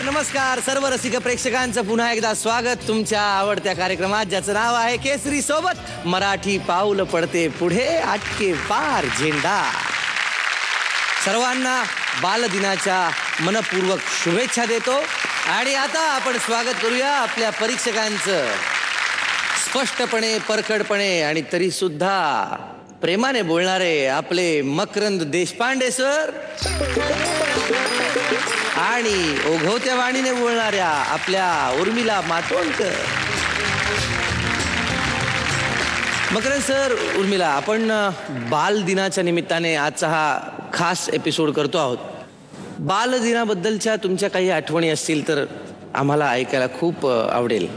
नमस्कार सर्व रसिक प्रेक्षकांचं पुन्हा एकदा स्वागत तुमच्या आवडत्या कार्यक्रमात, ज्याचं नाव आहे केसरी सोबत मराठी पाऊल पडते पुढे आटके पार झेंडा. सर्वांना बालदिनाच्या मनपूर्वक शुभेच्छा देतो. आणि आता आपण स्वागत करूया आपल्या परीक्षकांचं. स्पष्टपणे, परखडपणे आणि तरी सुद्धा प्रेमाने बोलणारे आपले मकरंद देशपांडे सर आणि ओघवत्या वाणीने बोलणाऱ्या आपल्या उर्मिला मातोंडकर. मकरंद सर, उर्मिला, आपण बाल दिनाच्या निमित्ताने आजचा हा खास एपिसोड करतो आहोत. बाल दिनाबद्दलच्या तुमच्या काही आठवणी असतील तर आम्हाला ऐकायला खूप आवडेल.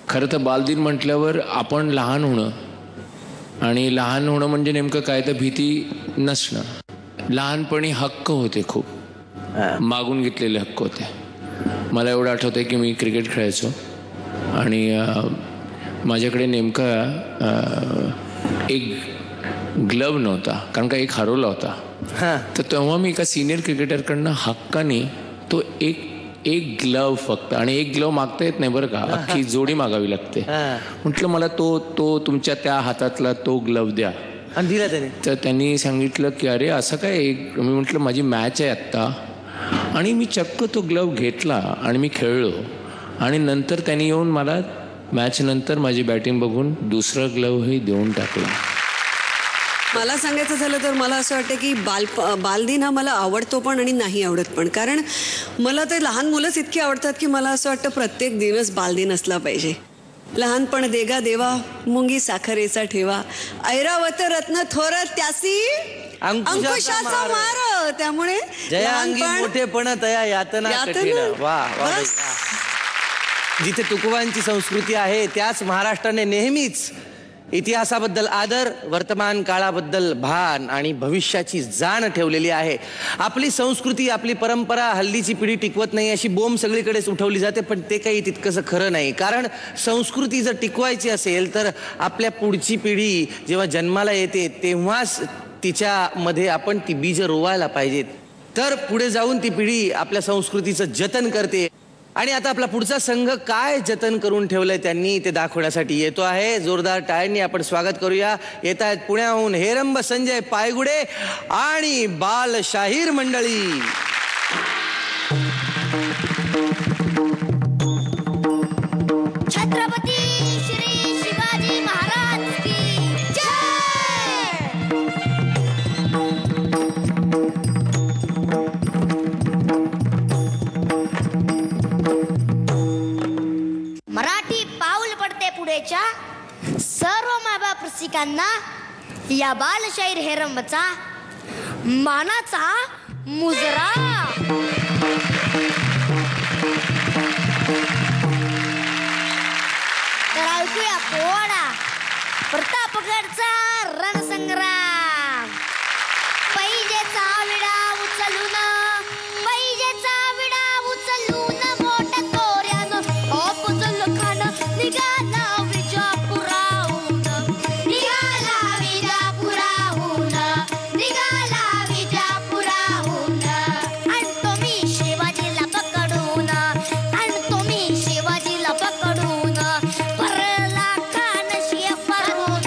खरं तर बालदिन म्हटल्यावर आपण लहान होणं, आणि लहान होणं म्हणजे नेमकं काय तर भीती नसणं. लहानपणी हक्क होते, खूप मागून घेतलेले हक्क होते. मला एवढं आठवतं आहे की मी क्रिकेट खेळायचो आणि माझ्याकडे नेमका एक ग्लव नव्हता, कारण का एक हरवला होता. तर तेव्हा मी एका सिनियर क्रिकेटरकडनं हक्काने तो एक ग्लव फक्त, आणि एक ग्लव मागता येत नाही बरं का, अख्खी जोडी मागावी लागते. म्हटलं मला तो तुमच्या त्या हातातला तो ग्लव द्या. आणि दिला त्याने. तर त्यांनी सांगितलं की अरे असं काय. मी म्हटलं माझी मॅच आहे आत्ता, आणि मी चक्क तो ग्लव घेतला आणि मी खेळलो. आणि नंतर त्यांनी येऊन मला मॅच नंतर माझी बॅटिंग बघून दुसरा ग्लवही देऊन टाकला. मला सांगायचं झालं तर मला असं वाटतं की बालदिन हा मला आवडतो पण आणि नाही आवडत पण. कारण मला ते लहान मुलंच इतकी आवडतात की मला असं वाटतं प्रत्येक दिनच बालदिन असला पाहिजे. लहानपण देगा देवा मुंगी साखरेचा ठेवा, ऐरावत रत्न थोर त्यासी अंकुशाचा मार. त्यामुळे मोठेपण तया यातना कठीण. वा. जिथे तुकवांची संस्कृती आहे त्याच महाराष्ट्राने नेहमीच इतिहासाबद्दल आदर, वर्तमान काळाबद्दल भान आणि भविष्याची जाण ठेवलेली आहे. आपली संस्कृती, आपली परंपरा हल्लीची पिढी टिकवत नाही अशी बोंब सगळीकडेच उठवली जाते, पण ते काही तितकंसं खरं नाही. कारण संस्कृती जर टिकवायची असेल तर आपल्या पुढची पिढी जेव्हा जन्माला येते तेव्हाच तिच्यामध्ये आपण ती बीज रोवायला पाहिजेत, तर पुढे जाऊन ती पिढी आपल्या संस्कृतीचं जतन करते. आणि आता आपला पुढचा संघ काय जतन करून ठेवलंय त्यांनी ते दाखवण्यासाठी येतो आहे. जोरदार टाळ्यांनी आपण स्वागत करूया. येत आहेत पुण्याहून हेरंब संजय पायगुडे आणि बाल शाहीर मंडळी. छत्रपती श्री शिवाजी महाराज की जय. मराठी पाऊल पडते पुढेच्या सर्व मायबाप रसिकांना या बालशाहीर हेरंबचा मानाचा मुजरा. तर ऐकूया पोवाडा प्रतापगडचा रणसंग्राम. पैजेचा विडा उचलून, पैजेचा विडा उचलून मोठ्या तोऱ्यानं अफजल खान निघाला विजापुराहून, निघाला विजापुराहून, निघाला विजापुराहून. आणतो मी शिवाजीला पकडून, आणतो मी शिवाजीला पकडून, परला खान शिया परून.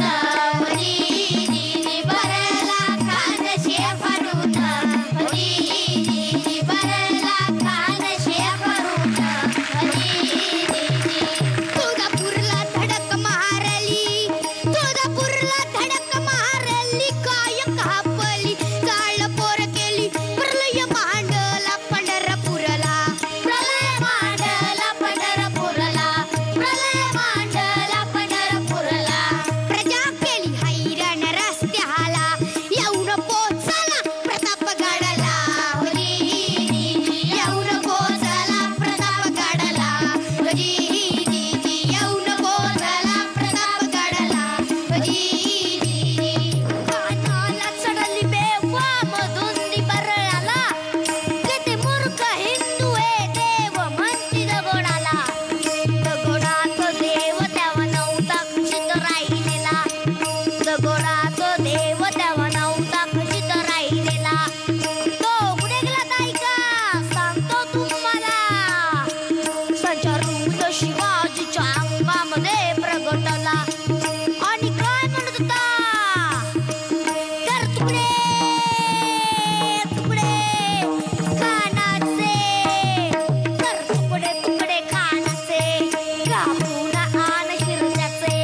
कापून आण शिरजाचे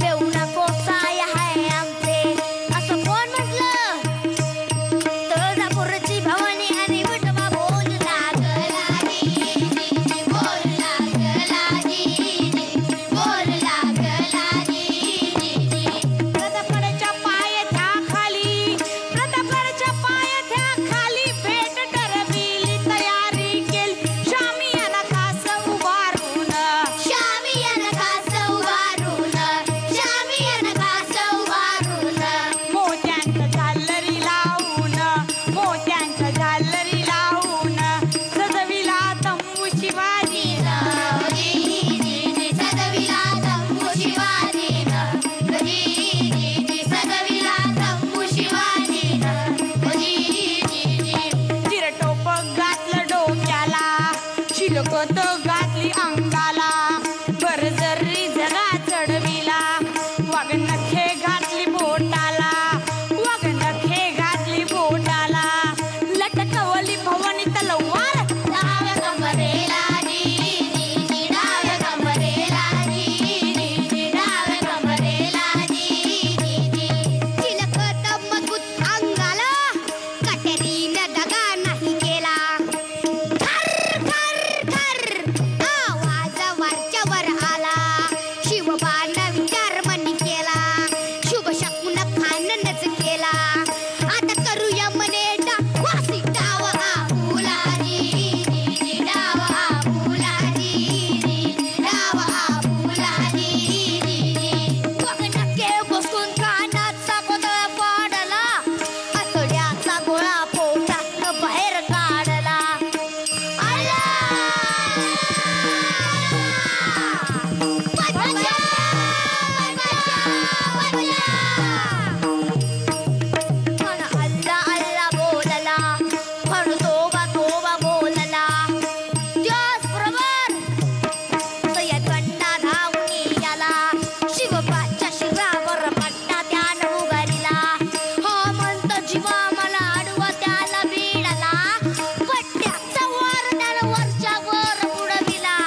पेऊन कोसाय हाय आमचे असं कोण म्हटलं तुळजापूरची भवानी आणि विठोबा बोल लागला बोल लागला बोल लागला प्रतापगडच्या पायथ्या खाली भेट ठरविली तयारी केली शामियाना खास उभारून मोत्यांच्या झालरी लावून सजविला तंबू चिरटोप घातलं डोक्याला शिलकत घातली अंगाला बरजरी जगा चढविला वागणखे घातली बोटाला लटकवली भवानी तलवार डाव्या कमरेला चिलकत मजबूत अंगाला कटेरीन दगा नाही केला आवाज वरच्यावर आला शिवबान विचार मनी केला शुभ शकून खाननच केला आता करूया मने वासी डाव आपुला वगनके बसून कानाचा गोंधळ पाडला आतड्याचा गोळा पोटात बाहेर काढला अल्ला बोलला पण तोबा बोलला त्याचबरोबर सय्यदवंडा धावून आला शिवबाच्या शिरावर पट्टा त्यानं उगारिला हा म्हणत जीवा मला आडवा त्याला भिडला पट्ट्याचा वर त्यानं वरच्या वर उडविला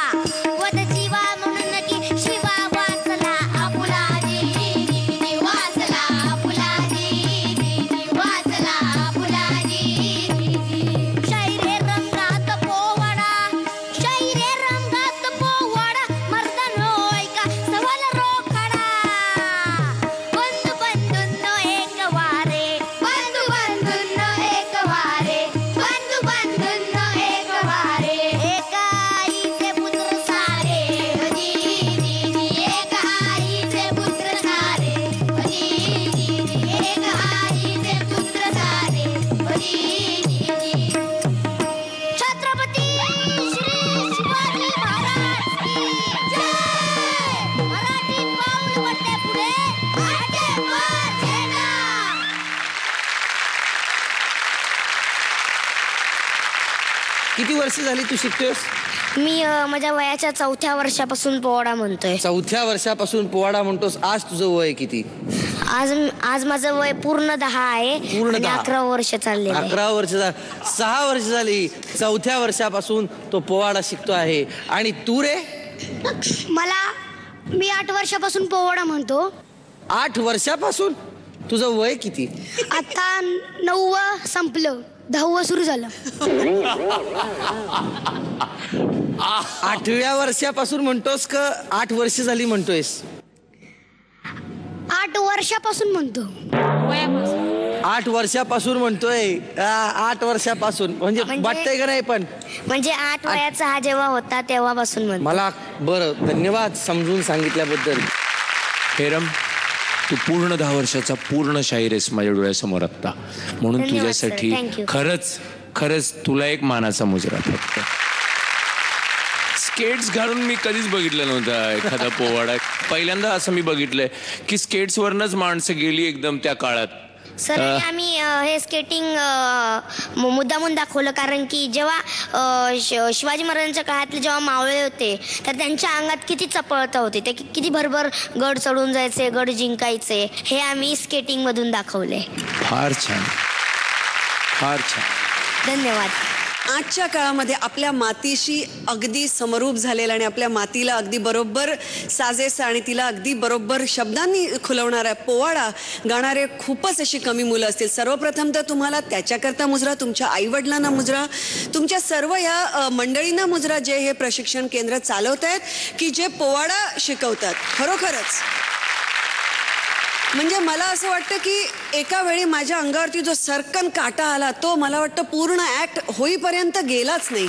वद जीवा म्हणून की शिवा वाचला आपुला शैरे रंगात पोवाडा मर्दन होय का सवाल रोकडा बंधूंनो एक वारे एका आईचे पुत्र सारे छत्रपती श्री शिवाजी महाराज की जय मराठी पाऊल पडते पुढे आटे वर झेंडा किती वर्ष झाली तू शिकतोस? मी माझ्या वयाच्या 4थ्या वर्षापासून पोवाडा म्हणतोय 4थ्या वर्षापासून पोवाडा म्हणतोस. आज तुझं वय किती? आज माझं वय पूर्ण 10 आहे पूर्ण आणि 10. 11 वर्ष चालले 11 वर्ष 6 वर्ष झाली 4थ्या वर्षापासून तो पोवाडा शिकतो आहे. आणि तू रे? मी 8 वर्षापासून पोवाडा म्हणतो. 8 वर्षापासून? तुझं वय किती? आता 9व संपलं 10व सुरू झालं. 8व्या वर्षापासून म्हणतोस का 8 वर्ष झाली म्हणतोयस? 8 वर्षापासून म्हणतो. 8 वर्षापासून म्हणतोय. 8 वर्षापासून म्हणजे वाटतंय का नाही? पण म्हणजे 8 वयाचा हा जेव्हा होता तेव्हापासून म्हणतो. मला बरं, धन्यवाद समजून सांगितल्याबद्दल. हेरम, तू पूर्ण 10 वर्षाचा पूर्ण शाहीर आहेस माझ्या डोळ्यासमोर आत्ता. म्हणून धन्यवाद तुझ्यासाठी सर, thank you. खरंच तुला एक मानाचा मुजरा. फक्त स्केट्स घालून मी कधीच बघितलं नव्हता एखादा पोवाडा. पहिल्यांदा असं मी बघितलंय की स्केट्सवरनच माणसं गेली एकदम त्या काळात. सर आम्ही हे स्केटिंग मुद्दामून दाखवलं कारण की जेव्हा शिवाजी महाराजांच्या काळातले जेव्हा मावळे होते तर त्यांच्या अंगात किती चपळता होती, ते किती भरभर गड चढून जायचे, गड जिंकायचे, हे आम्ही स्केटिंग मधून दाखवले. फार छान, फार छान. धन्यवाद. आजच्या काळामध्ये आपल्या मातीशी अगदी समरूप झालेला आणि आपल्या मातीला अगदी बरोबर साजेसा आणि तिला अगदी बरोबर शब्दांनी खुलवणारा पोवाडा गाणारे खूपच अशी कमी मुलं असतील. सर्वप्रथम तर तुम्हाला त्याच्याकरता मुजरा, तुमच्या आईवडिलांना मुजरा, तुमच्या सर्व ह्या मंडळींना मुजरा जे हे प्रशिक्षण केंद्र चालवत आहेत की जे पोवाडा शिकवतात. खरोखरच म्हणजे मला असं वाटतं की एका वेळी माझ्या अंगावरती जो सरकन काटा आला तो मला वाटतं पूर्ण ऍक्ट होईपर्यंत गेलाच नाही.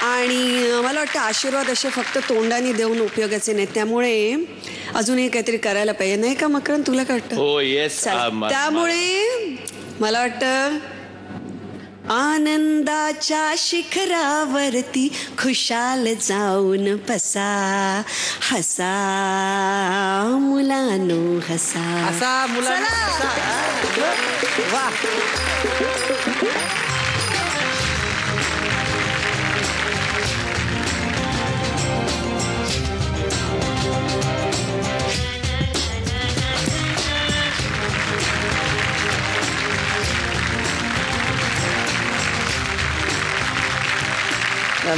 आणि मला वाटतं आशीर्वाद असे फक्त तोंडाने देऊन उपयोगाचे नाहीत. त्यामुळे अजूनही काहीतरी करायला पाहिजे, नाही का मकरंद? तुला काय वाटतं? हो येस. त्यामुळे मला वाटतं आनंदाच्या शिखरावरती खुशाल जाऊन बसा, हसा मुलानो हसा. असा मुलांना वा.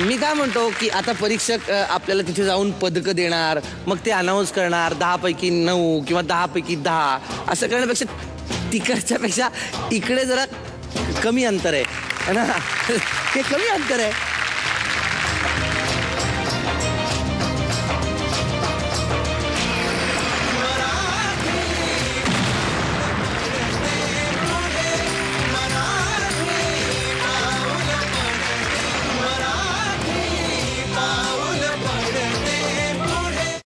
मी काय म्हणतो की आता परीक्षक आपल्याला तिथे जाऊन पदकं देणार, मग ते अनाऊन्स करणार 10 पैकी 9 किंवा 10 पैकी 10 असं करण्यापेक्षा तिकडच्यापेक्षा इकडे जरा कमी अंतर आहे ना. हे कमी अंतर आहे.